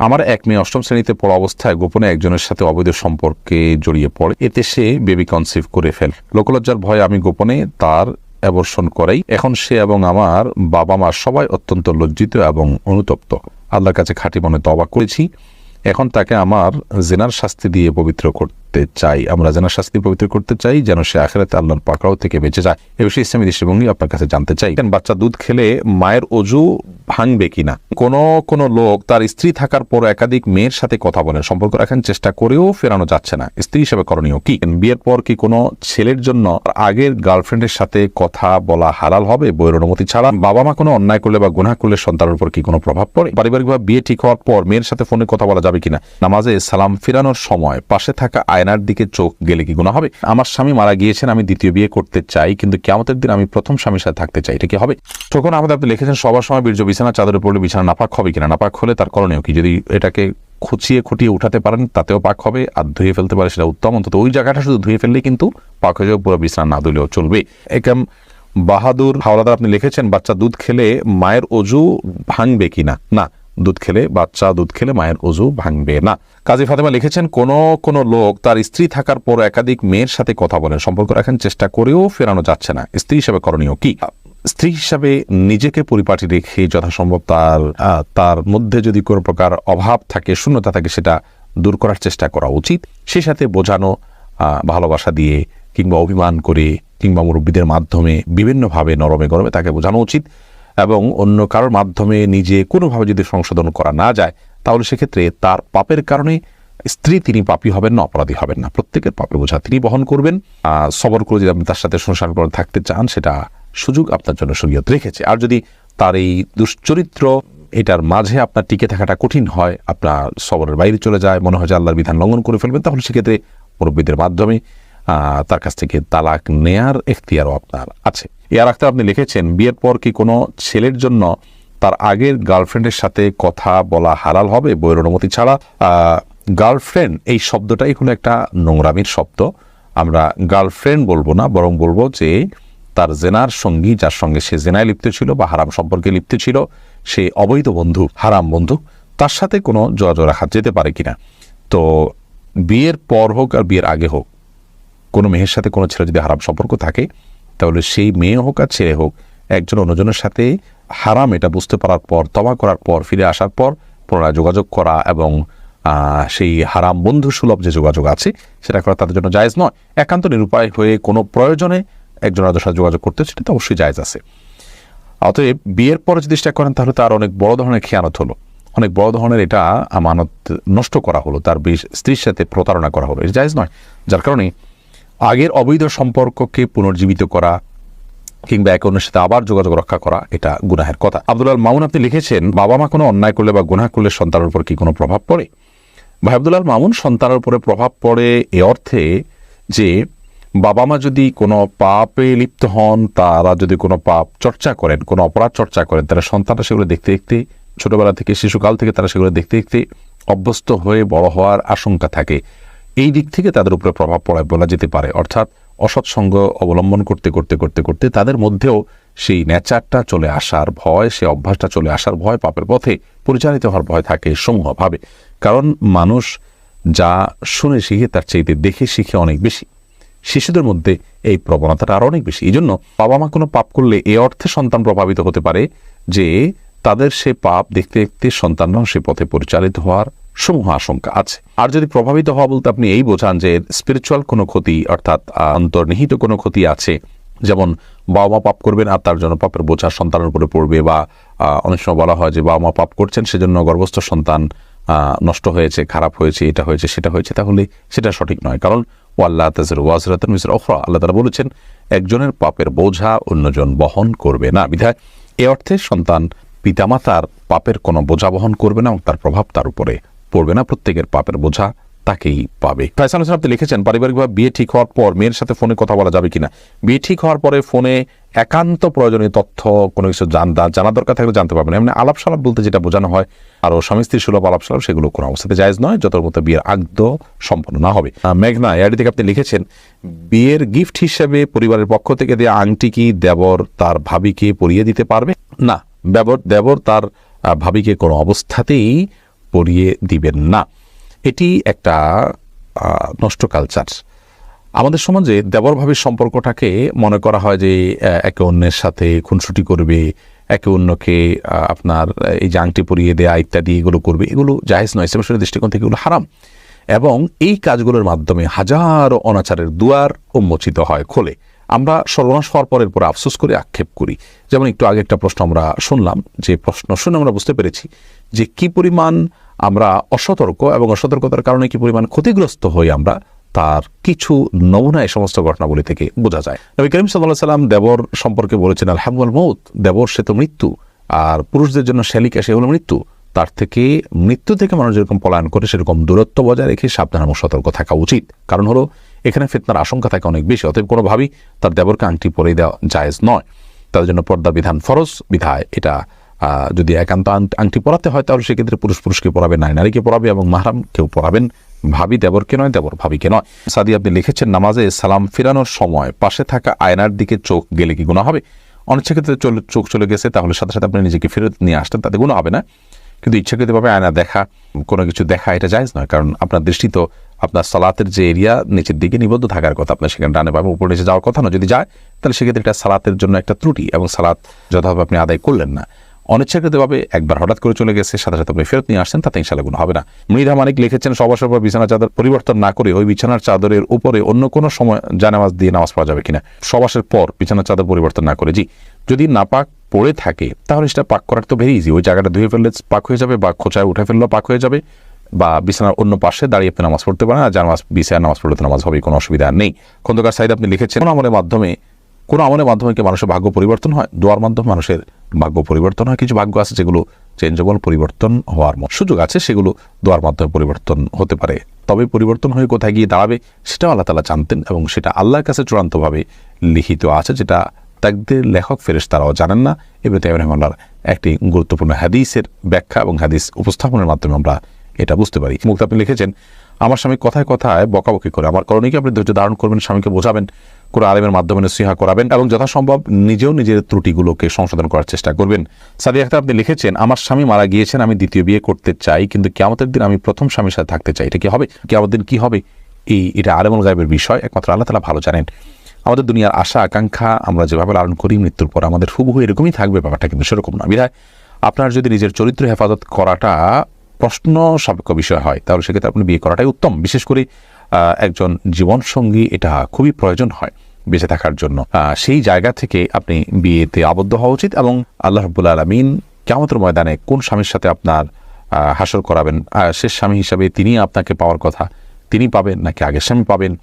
আমার এক মেয়ে অষ্টম শ্রেণীতে পড়া অবস্থায় গোপনে একজনের সাথে অবৈধ সম্পর্কে জড়িয়ে পড়ে। এতে সে বেবি কনসিভ করে ফেলে। লোকলজ্জার ভয়ে আমি গোপনে তার অ্যাবর্শন করাই। এখন সে এবং আমার বাবা মা সবাই অত্যন্ত লজ্জিত এবং অনুতপ্ত। আল্লাহর কাছে খাঁটি মনে তওবা করেছি। এখন তাকে আমার জেনার শাস্তি দিয়ে পবিত্র করতে চাই। আমরা জেনার শাস্তি পবিত্র করতে চাই যেন সে আখিরাতে আল্লাহর পাকড়াও থেকে বেঁচে যায়। এ বিষয়ে ইসলামী দৃষ্টিভঙ্গি আপনার কাছে জানতে চাই। বাচ্চা দুধ খেলে মায়ের অজু ভাঙবে কিনা? কোন লোক তার স্ত্রী থাকার পর একাধিক মেয়ের সাথে কথা বলেন, সম্পর্ক রাখার চেষ্টা করেও ফেরানো যাচ্ছে না, স্ত্রী হিসেবে করণীয় কি? বিয়ের পর কি কোনো ছেলের জন্য আগের গার্লফ্রেন্ডের সাথে কথা বলা হালাল হবে বইয়ের অনুমতি ছাড়া? বাবা মা কোনো অন্যায় করলে বা গুনাহ করলে সন্তানের উপর কি কোনো প্রভাব পড়ে? পারিবারিকভাবে বিয়ে ঠিক হওয়ার পর মেয়ের সাথে ফোনে কথা বলা যাবে কিনা? নামাজে সালাম ফিরানোর সময় পাশে থাকা আয়নার দিকে চোখ গেলে কি গুনাহ হবে? আমার স্বামী মারা গিয়েছেন, আমি দ্বিতীয় বিয়ে করতে চাই, কিন্তু কিয়ামতের দিন আমি প্রথম স্বামীর সাথে থাকতে চাই, এটা কি হবে? তখন আমাদের আপনি লিখেছেন সবার সময় বীর্য বিছানা চাদরে পড়লে বিছানা নাপাক হবে কিনা? নাপাক হলে তার করণীয় কি? যদি এটাকে খুঁটিয়ে উঠাতে পারেন তাতেও পাক হবে, আর ধুয়ে ফেলতে পারে সেটা উত্তম। অন্তত ওই জায়গাটা শুধু ধুয়ে ফেললেই কিন্তু পাক হয়ে যাবে, পুরো বিছানা না ধুলেও চলবে। একাম বাহাদুর হাওলাদার আপনি লিখেছেন বাচ্চা দুধ খেলে মায়ের অজু ভাঙবে কিনা? না, বাচ্চা দুধ খেলে মায়ের অজু ভাঙবে না। কাজী ফাতেমা লিখেছেন কোন লোক তার স্ত্রী থাকার পর একাধিক মেয়ের সাথে কথা বলেন, সম্পর্ক রাখার চেষ্টা করেও ফেরানো যাচ্ছে না, স্ত্রী হিসেবে করণীয় কি? স্ত্রী হিসাবে নিজেকে পরিপাটি রেখে যথাসম্ভব তার মধ্যে যদি কোনো প্রকার অভাব থাকে, শূন্যতা থাকে, সেটা দূর করার চেষ্টা করা উচিত। সে সাথে বোঝানো, ভালোবাসা দিয়ে কিংবা অভিমান করে কিংবা মুরব্বীদের মাধ্যমে বিভিন্নভাবে নরমে গরমে তাকে বোঝানো উচিত। এবং অন্য কারোর মাধ্যমে নিজে কোনোভাবে যদি সংশোধন করা না যায়, তাহলে সেক্ষেত্রে তার পাপের কারণে স্ত্রী তিনি পাপী হবেন না, অপরাধী হবেন না, প্রত্যেকের পাপের বোঝা তিনি বহন করবেন। সবর করে যদি আপনি তার সাথে সংসার করে থাকতে চান, সেটা সুযোগ আপনার জন্য শরীয়ত রেখেছে। আর যদি তার এই দুশ্চরিত্র এটার মাঝে আপনার টিকে থাকাটা কঠিন হয়, আপনার সবরের বাইরে চলে যায়, মনে হয় যে আল্লাহর বিধান লঙ্ঘন করে ফেলবেন, তাহলে সেক্ষেত্রে মুরব্বীদের মাধ্যমে তার কাছ থেকে তালাক নেয়ার এখতিয়ারও আপনার আছে। এর আগে আপনি লিখেছেন বিয়ের পর কি কোনো ছেলের জন্য তার আগের গার্লফ্রেন্ডের সাথে কথা বলা হালাল হবে বইয়ের অনুমতি ছাড়া? গার্লফ্রেন্ড এই শব্দটাই হলো একটা নোংরামির শব্দ। আমরা গার্লফ্রেন্ড বলবো না, বরং বলবো যে তার জেনার সঙ্গী, যার সঙ্গে সে জেনায় লিপ্ত ছিল বা হারাম সম্পর্কে লিপ্ত ছিল, সে অবৈধ বন্ধু, হারাম বন্ধু, তার সাথে কোনো যোগাযোগ রাখা যেতে পারে কিনা? তো বিয়ের পর হোক আর বিয়ের আগে হোক, কোনো মেয়ের সাথে কোনো ছেলে যদি হারাম সম্পর্ক থাকে, তাহলে সেই মেয়ে হোক আর ছেলে হোক, একজন অন্যজনের সাথে হারাম এটা বুঝতে পারার পর, তওবা করার পর, ফিরে আসার পর পুনরায় যোগাযোগ করা এবং সেই হারাম বন্ধু সুলভ যে যোগাযোগ আছে সেটা করা তাদের জন্য জায়েজ নয়। একান্ত নিরুপায় হয়ে কোনো প্রয়োজনে একজন আরেকজনের সাথে যোগাযোগ করতে, সেটা তো অবশ্যই জায়েজ আছে। অতএব বিয়ের পরে যদি চেষ্টা করেন, তাহলে তার অনেক বড় ধরনের খেয়ানত হলো, অনেক বড় ধরনের এটা আমানত নষ্ট করা হলো, তার স্ত্রীর সাথে প্রতারণা করা হলো, এটা জায়েজ নয়। যার কারণে আগের অবৈধ সম্পর্ককে পুনর্জীবিত করা কিংবা একে অন্যের সাথে আবার যোগাযোগ রক্ষা করা, এটা গুনাহের কথা। আব্দুল মামুন আপনি লিখেছেন বাবা মা কোনো অন্যায় করলে বা গুনাহ করলে সন্তানের উপর কি কোনো প্রভাব পড়ে? ভাই আব্দুল মামুন, সন্তানের উপরে প্রভাব পড়ে এ অর্থে যে বাবা মা যদি কোনো পাপে লিপ্ত হন, তারা যদি কোনো পাপ চর্চা করেন, কোনো অপরাধ চর্চা করেন, তারা সন্তানরা সেগুলো দেখতে দেখতে, ছোটবেলা থেকে, শিশুকাল থেকে তারা সেগুলো দেখতে দেখতে অভ্যস্ত হয়ে বড় হওয়ার আশঙ্কা থাকে। এই দিক থেকে তাদের উপরে প্রভাব পড়ে বলা যেতে পারে। অর্থাৎ অসৎসঙ্গ অবলম্বন করতে করতে করতে করতে তাদের মধ্যেও সেই নেচারটা চলে আসার ভয়, সেই অভ্যাসটা চলে আসার ভয়, পাপের পথে পরিচালিত হওয়ার ভয় থাকে সমূহভাবে। কারণ মানুষ যা শুনে শিখে তার চাইতে দেখে শিখে অনেক বেশি। শিশুদের মধ্যে এই প্রবণতাটা আরো অনেক বেশি। এই জন্য বাবা মা কোনো পাপ করলে এ অর্থে সন্তান প্রভাবিত হতে পারে যে তাদের সে পাপ দেখতে দেখতে সন্তানরাও সে পথে পরিচালিত হওয়ার সমূহ আশঙ্কা আছে। আর যদি প্রভাবিত হওয়া বলতে আপনি এই বোঝান যে স্পিরিচুয়াল কোনো ক্ষতি, অর্থাৎ অন্তর্নিহিত কোনো ক্ষতি আছে, যেমন বাবা মা পাপ করবেন আর তার জন্য পাপের বোঝা সন্তানের উপরে পড়বে, বা অনেক সময় বলা হয় যে বাবা মা পাপ করছেন সেজন্য গর্ভস্থ সন্তান নষ্ট হয়েছে, খারাপ হয়েছে, এটা হয়েছে, সেটা হয়েছে, তাহলে সেটা সঠিক নয়। কারণ আল্লাহ তাআলা ওয়াজরাতান মিসরা উখরা, আল্লাহ তাআলা বলেছেন একজনের পাপের বোঝা অন্যজন বহন করবে না। বিধায় এ অর্থে সন্তান পিতামাতার পাপের কোনো বোঝা বহন করবে না এবং তার প্রভাব তার উপরে পড়বে না, প্রত্যেকের পাপের বোঝা তাকেই পাবে। ফয়সাল হোসেন আপনি লিখেছেন পারিবারিকভাবে বিয়ে ঠিক হওয়ার পর মেয়ের সাথে ফোনে কথা বলা যাবে কিনা? বিয়ে ঠিক হওয়ার পরে ফোনে একান্ত প্রয়োজনীয় তথ্য কোনো কিছু জানা দরকার থাকলে জানতে পারবেন। এমনি আলাপ সালাপ বলতে যেটা বোঝানো হয় আরো স্বামী স্ত্রী সুলভ আলাপ সালাপ, সেগুলো কোনো অবস্থাতে জায়েজ নয় যতর মতো বিয়ের আগদ সম্পন্ন না হবে। মেঘনা এআডি থেকে আপনি লিখেছেন বিয়ের গিফট হিসেবে পরিবারের পক্ষ থেকে দেওয়া আংটি কি দেবর তার ভাবিকে পরিয়ে দিতে পারবে? না, দেবর তার ভাবিকে কোনো অবস্থাতেই পরিয়ে দিবেন না। এটি একটা নষ্ট কালচার। আমাদের সমাজে দেবর ভাবির সম্পর্কটাকে মনে করা হয় যে একে অন্যের সাথে খুনসুটি করবে, একে অন্যকে আপনার এই যে আংটি পরিয়ে দেয়া ইত্যাদি এগুলো করবে, এগুলো জায়েজ নয়। ইসলামের দৃষ্টিকোণ থেকে এগুলো হারাম, এবং এই কাজগুলোর মাধ্যমে হাজারো অনাচারের দুয়ার উন্মোচিত হয়, খোলে। আমরা সর্বনাশ হওয়ার পরের পরে আফসোস করে আক্ষেপ করি। যেমন একটু আগে একটা প্রশ্ন আমরা শুনলাম, যে প্রশ্ন শুনে আমরা বুঝতে পেরেছি যে কি পরিমাণ আমরা অসতর্ক, এবং অসতর্কতার কারণে কি পরিমাণ ক্ষতিগ্রস্ত হই আমরা, তার কিছু নমুনা এই সমস্ত ঘটনাবলী থেকে বোঝা যায়। নবী করিম সাল্লাল্লাহু আলাইহি ওয়াসাল্লাম দেবর সম্পর্কে বলেছেন, আল হামওয়াল মউত, দেবর সে তো মৃত্যু, আর পুরুষদের জন্য শ্যালিকা সে হলো মৃত্যু। তার থেকে, মৃত্যু থেকে মানুষ যেরকম পলায়ন করে সেরকম দূরত্ব বজায় রেখে সাবধান এবং সতর্ক থাকা উচিত। কারণ হলো এখানে ফিতনার আশঙ্কা থাকে অনেক বেশি। অতএব কোনোভাবেই তার দেবরকে আংটি পরিয়ে দেওয়া জায়েজ নয়। তাদের জন্য পর্দা বিধান ফরজ বিধায় এটা যদি একান্ত আংটি পরাতে হয় তাহলে সেক্ষেত্রে পুরুষকে পরাবে, নারীকে পরাবে, এবং মাহরাম কেউ পরাবেন, ভাবি দেবরকে নয়, দেবর ভাবিকে নয়। সাদি আপনি লিখেছেন, নামাজে সালাম ফেরানোর সময় পাশে থাকা আয়নার দিকে চোখ গেলে কি গুনাহ হবে? অনিচ্ছা ক্ষেত্রে চোখ চলে গেছে, তাহলে সাথে সাথে আপনি নিজেকে ফেরত নিয়ে আসতেন, তাতে গুনাহ হবে না। কিন্তু ইচ্ছাকৃতভাবে আয়না দেখা, কোনো কিছু দেখা, এটা জায়েজ নয়। কারণ আপনার দৃষ্টি তো আপনার সালাতের যে এরিয়া নিচের দিকে নিবদ্ধ থাকার কথা, আপনার সেখানে ডানে পাবে উপরে নিচে যাওয়ার কথা না। যদি যায় তাহলে সেক্ষেত্রে এটা সালাতের জন্য একটা ত্রুটি, এবং সালাত যথাভাবে আপনি আদায় করলেন না। অনিচ্ছাকৃতভাবে একবার হঠাৎ করে চলে গেছে, সাথে সাথে আপনি ফেরত নিয়ে আসছেন, তাতে ইনশাআল্লাহ গুনাহ হবে না। মৃধা মানিক লিখেছেন, সবার পর বিছানার চাদর পরিবর্তন না করে ওই বিছানার চাদরের উপরে অন্য কোনো সময় জানামাজ দিয়ে নামাজ পড়া যাবে কিনা? সবাসের পর বিছানার চাদর পরিবর্তন না করে, জি। যদি নাপাক পড়ে থাকে তাহলে সেটা পাক করার তো ভেরি ইজি। ওই জায়গাটা ধুয়ে ফেললে পাক হয়ে যাবে, বা খোঁচায় উঠে ফেললেও পাক হয়ে যাবে, বা বিছানার অন্য পাশে দাঁড়িয়ে আপনি নামাজ পড়তে পারেন, আর জানামাজ বিছানায় নামাজ পড়তে নামাজ হবে, কোনো অসুবিধা নেই। খন্দকার সাইদ আপনি লিখেছেন, কোনো আমলের মাধ্যমে কি মানুষের ভাগ্য পরিবর্তন হয়? দোয়ার মাধ্যমে মানুষের ভাগ্য পরিবর্তন হয়। কিছু ভাগ্য আছে যেগুলো চেঞ্জেবল, পরিবর্তন হওয়ার সুযোগ আছে, সেগুলো দোয়ার মাধ্যমে পরিবর্তন হতে পারে। তবে পরিবর্তন হয়ে কোথায় গিয়ে দাঁড়াবে সেটাও আল্লাহ তাআলা জানতেন, এবং সেটা আল্লাহর কাছে চূড়ান্তভাবে লিখিত আছে, যেটা তাকদীর লেখক ফেরেশতারাও জানেন না। ইবনে তাইমিয়া রাহিমাহুল্লাহর একটি গুরুত্বপূর্ণ হাদিসের ব্যাখ্যা এবং হাদিস উপস্থাপনের মাধ্যমে আমরা এটা বুঝতে পারি। মুক্তা আপনি লিখেছেন, আমার স্বামী কথায় কথায় বকাবকি করে, আমার করণীয় কি? আপনি ধৈর্য ধারণ করবেন, স্বামীকে বোঝাবেন, কোনো আলেমের মাধ্যমে নসিহা করাবেন, এবং যথাসম্ভব নিজেও নিজের ত্রুটিগুলোকে সংশোধন করার চেষ্টা করবেন। সাদিয়া আক্তার আপনি লিখেছেন, আমার স্বামী মারা গিয়েছেন, আমি দ্বিতীয় বিয়ে করতে চাই, কিন্তু কিয়ামতের দিন আমি প্রথম স্বামীর সাথে থাকতে চাই, এটা কি হবে? কিয়ামতের দিন কি হবে? এটা আলেমুল গায়বের বিষয়, একমাত্র আল্লাহ তাআলা ভালো জানেন। আমাদের দুনিয়ার আশা আকাঙ্ক্ষা আমরা যেভাবে লালন করি, মৃত্যুর পর আমাদের হুবহু এরকমই থাকবে, ব্যাপারটা কিন্তু সেরকম না। বিধায় আপনার যদি নিজের চরিত্র হেফাজত করাটা প্রশ্ন সাপেক্ষ বিষয় হয়, তাহলে সেক্ষেত্রে আপনি বিয়ে করাটাই উত্তম। বিশেষ করে একজন জীবনসঙ্গী এটা খুবই প্রয়োজন হয় বেঁচে থাকার জন্য। সেই জায়গা থেকে আপনি বিয়েতে আবদ্ধ হওয়া উচিত, এবং আল্লাহ রাব্বুল আলামিন কিয়ামতের ময়দানে কোন স্বামীর সাথে আপনার হাসর করাবেন, শেষ স্বামী হিসাবে তিনি আপনাকে পাওয়ার কথা, তিনি পাবেন নাকি আগের স্বামী পাবেন,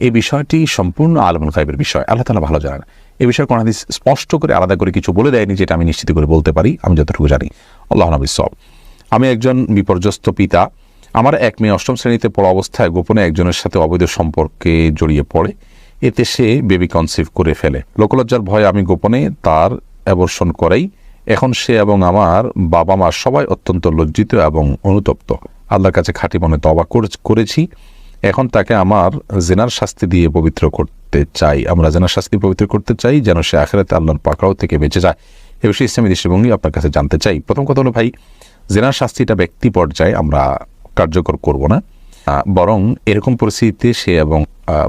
এই বিষয়টি সম্পূর্ণ আলমুল গায়বের বিষয়, আল্লাহ তাআলা ভালো জানেন। এই বিষয়ে কোন হাদিস স্পষ্ট করে আলাদা করে কিছু বলে দেয়নি, যেটা আমি নিশ্চিত করে বলতে পারি, আমি যতটুকু জানি। আল্লাহু বিসওয়াব। আমি একজন বিপর্যস্ত পিতা। আমার এক মেয়ে অষ্টম শ্রেণীতে পড়া অবস্থায় গোপনে একজনের সাথে অবৈধ সম্পর্কে জড়িয়ে পড়ে, এতে সে বেবি কনসিভ করে ফেলে। লোকলজ্জার ভয়ে আমি গোপনে তার অ্যাবর্শন করাই। এখন সে এবং আমার বাবা মা সবাই অত্যন্ত লজ্জিত এবং অনুতপ্ত। আল্লাহর কাছে খাঁটি মনে তওবা করেছি। এখন তাকে আমার জিনার শাস্তি দিয়ে পবিত্র করতে চাই। আমরা জিনার শাস্তি পবিত্র করতে চাই যেন সে আখিরাতে আল্লাহর পাকড়াও থেকে বেঁচে যায়। এ বিষয়ে ইসলামী দৃষ্টিভঙ্গি আপনার কাছে জানতে চাই। প্রথম কথা হলো ভাই, জিনার শাস্তিটা ব্যক্তি পর্যায়ে আমরা কার্যকর করব না, বরং এরকম পরিস্থিতিতে সে এবং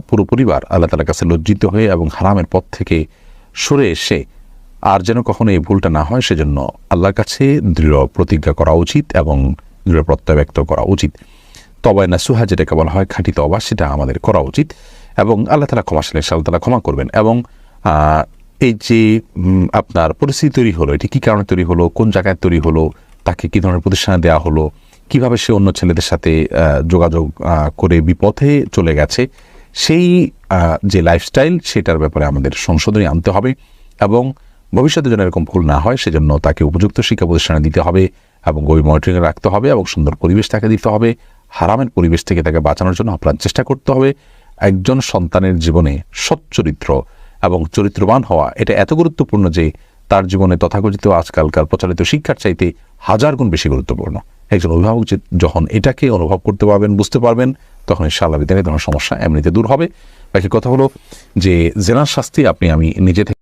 পুরো পরিবার আল্লাহ তাআলার কাছে লজ্জিত হয়ে এবং হারামের পথ থেকে সরে এসে আর যেন কখনো এই ভুলটা না হয় সেজন্য আল্লাহর কাছে দৃঢ় প্রতিজ্ঞা করা উচিত এবং দৃঢ় প্রত্যয় ব্যক্ত করা উচিত। তওবায়ে নাসুহা যেটাকে বলা হয়, খাঁটি তওবা, সেটা আমাদের করা উচিত, এবং আল্লাহ তাআলা ক্ষমাশীল, আল্লাহ তাআলা ক্ষমা করবেন। এবং এই যে আপনার পরিস্থিতি তৈরি হলো, এটি কী কারণে তৈরি হলো, কোন জায়গায় তৈরি হলো, তাকে কী ধরনের প্রতিষ্ঠানে দেওয়া হলো, কিভাবে সে অন্য ছেলেদের সাথে যোগাযোগ করে বিপথে চলে গেছে, সেই যে লাইফস্টাইল সেটার ব্যাপারে আমাদের সংশোধনী আনতে হবে, এবং ভবিষ্যতে যেন এরকম ভুল না হয় সেজন্য তাকে উপযুক্ত শিক্ষা প্রতিষ্ঠানে দিতে হবে, এবং গভীর মনিটরিংয়ে রাখতে হবে, এবং সুন্দর পরিবেশ তাকে দিতে হবে। হারামের পরিবেশ থেকে তাকে বাঁচানোর জন্য আপ্রাণ চেষ্টা করতে হবে। একজন সন্তানের জীবনে সচ্চরিত্র এবং চরিত্রবান হওয়া এটা এত গুরুত্বপূর্ণ যে তার জীবনে তথাকথিত আজকালকার প্রচলিত শিক্ষার চাইতে 1000 গুণ বেশি গুরুত্বপূর্ণ। একজন অভিভাবক যখন এটাকে অনুভব করতে পারবেন, বুঝতে পারবেন, তখন ইনশাআল্লাহ এই ধরনের সমস্যা এমনিতে দূর হবে। বাকি কথা হলো যে জিনার শাস্তি আমি নিজে থেকে